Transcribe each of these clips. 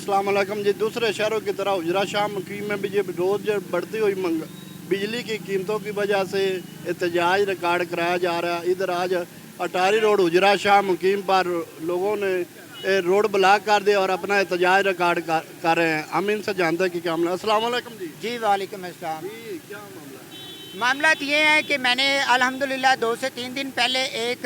अस्सलाम वालेकुम जी। दूसरे शहरों की तरह हुजरा शाह मुकीम में भी ये रोज़ बढ़ती हुई बिजली की कीमतों की वजह से एहतजाज रिकॉर्ड कराया जा रहा है। इधर आज अटारी रोड हुजरा शाह मुकीम पर लोगों ने रोड ब्लॉक कर दिया और अपना एहतजाज रिकॉर्ड कर रहे हैं। हम इनसे जानते हैं कि क्या मामला। अस्सलाम वालेकुम जी। जी वालेकुम अस्सलाम। जी क्या मामला है? मामला ये है कि मैंने अल्हम्दुलिल्लाह 2 से 3 दिन पहले एक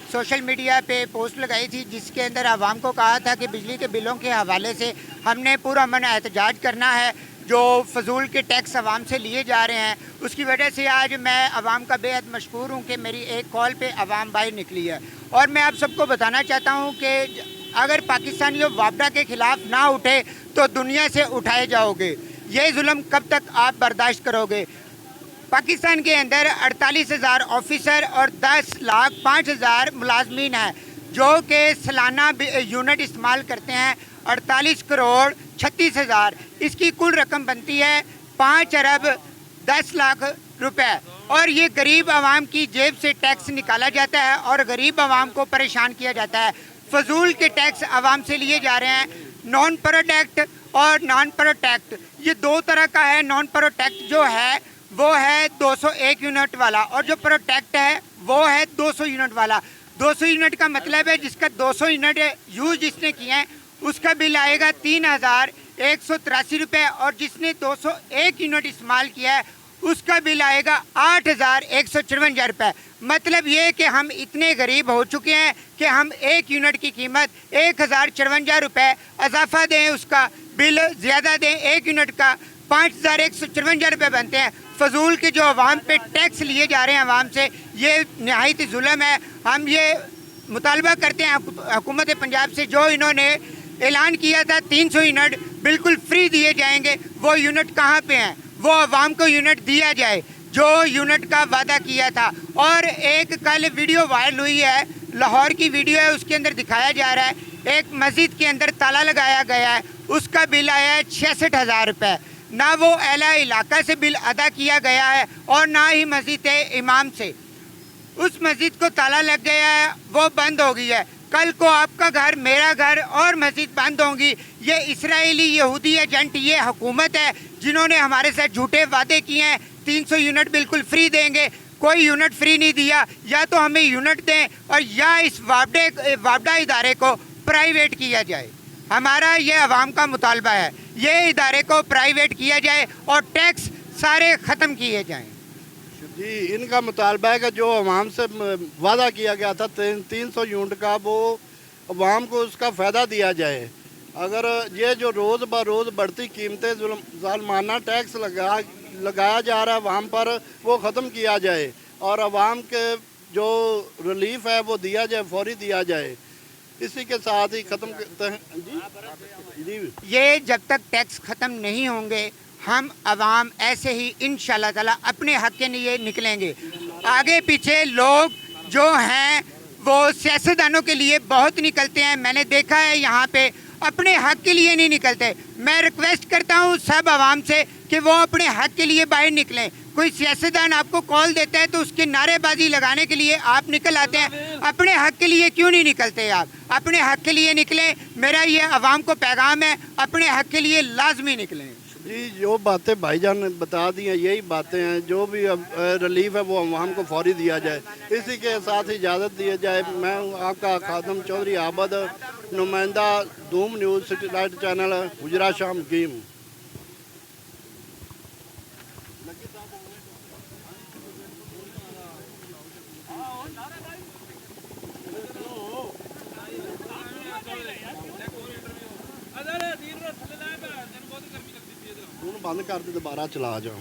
सोशल मीडिया पे पोस्ट लगाई थी जिसके अंदर आवाम को कहा था कि बिजली के बिलों के हवाले से हमने पूरा मन एहतजाज करना है। जो फजूल के टैक्स आवाम से लिए जा रहे हैं उसकी वजह से आज मैं आवाम का बेहद मशकूर हूँ कि मेरी एक कॉल पे आवाम बाहर निकली है। और मैं आप सबको बताना चाहता हूँ कि अगर पाकिस्तानियों वापडा के ख़िलाफ़ ना उठे तो दुनिया से उठाए जाओगे। ये जुल्म कब तक आप बर्दाश्त करोगे? पाकिस्तान के अंदर 48,000 ऑफिसर और 10,05,000 मुलाजमीन हैं जो कि सालाना यूनिट इस्तेमाल करते हैं 48 करोड़ 36,000। इसकी कुल रकम बनती है 5 अरब 10 लाख रुपए। और ये गरीब आवाम की जेब से टैक्स निकाला जाता है और गरीब आवाम को परेशान किया जाता है। फजूल के टैक्स आवाम से लिए जा रहे हैं। नॉन प्रोडक्ट और नॉन प्रोटेक्ट ये दो तरह का है। नॉन प्रोटेक्ट जो है वो है 201 यूनिट वाला और जो प्रोटेक्ट है वो है 200 यूनिट वाला। 200 यूनिट का मतलब है जिसका 200 यूनिट यूज जिसने किए हैं उसका बिल आएगा 3,183 रुपये और जिसने 201 यूनिट इस्तेमाल किया है उसका बिल आएगा 8,154 रुपये। मतलब ये कि हम इतने गरीब हो चुके हैं कि हम एक यूनिट की कीमत 1,054 रुपये इजाफा दें, उसका बिल ज़्यादा दें, एक यूनिट का 5,154 रुपये बनते हैं। फजूल के जो आवाम पे टैक्स लिए जा रहे हैं आवाम से, ये नहायत जुल्म है। हम ये मुतालबा करते हैं हुकूमत पंजाब से, जो इन्होंने ऐलान किया था 300 यूनिट बिल्कुल फ्री दिए जाएंगे, वो यूनिट कहाँ पे हैं? वो आवाम को यूनिट दिया जाए जो यूनिट का वादा किया था। और एक कल वीडियो वायरल हुई है, लाहौर की वीडियो है, उसके अंदर दिखाया जा रहा है एक मस्जिद के अंदर ताला लगाया गया है, उसका बिल आया है 66,000 रुपये। ना वो अहला इलाका से बिल अदा किया गया है और ना ही मस्जिद इमाम से। उस मस्जिद को ताला लग गया है, वो बंद हो गई है। कल को आपका घर, मेरा घर और मस्जिद बंद होंगी। ये इसराइली यहूदी एजेंट, ये हुकूमत है जिन्होंने हमारे साथ झूठे वादे किए हैं। 300 यूनिट बिल्कुल फ्री देंगे, कोई यूनिट फ्री नहीं दिया। या तो हमें यूनिट दें और या इस वापडा इदारे को प्राइवेट किया जाए। हमारा ये आवाम का मुतालबा है, ये इदारे को प्राइवेट किया जाए और टैक्स सारे ख़त्म किए जाएं। जी इनका मुतालबा है कि जो अवाम से वादा किया गया था 300 यूनिट का, वो अवाम को उसका फ़ायदा दिया जाए। अगर ये जो रोज़ ब रोज़ बढ़ती कीमतें ज़ालमाना टैक्स लगाया जा रहा है अवाम पर, वो ख़त्म किया जाए और अवाम के जो रिलीफ है वो दिया जाए, फौरी दिया जाए। इसी के साथ ही ख़त्म करते हैं जी। ये जब तक टैक्स ख़त्म नहीं होंगे हम अवाम ऐसे ही इंशाल्लाह ताला अपने हक़ के लिए निकलेंगे। आगे पीछे लोग जो हैं वो सियासतदानों के लिए बहुत निकलते हैं, मैंने देखा है यहाँ पे, अपने हक़ के लिए नहीं निकलते। मैं रिक्वेस्ट करता हूँ सब आवाम से कि वो अपने हक़ के लिए बाहर निकलें। कोई सियासतदान आपको कॉल देता है तो उसकी नारेबाजी लगाने के लिए आप निकल आते हैं, अपने हक़ के लिए क्यों नहीं निकलते? आप अपने हक़ के लिए निकलें। मेरा ये आवाम को पैगाम है, अपने हक़ के लिए लाजमी निकलें। जी जो बातें भाईजान ने बता दी हैं यही बातें हैं, जो भी रिलीफ है वो अवाम को फौरी दिया जाए। इसी के साथ इजाज़त दी जाए। मैं हूँ आपका खादम चौधरी आबद, नुमाइंदा धूम न्यूज़ सैटेलाइट चैनल हुजरा शाह मुकीम। बंद कर दे, दोबारा चला जाओ।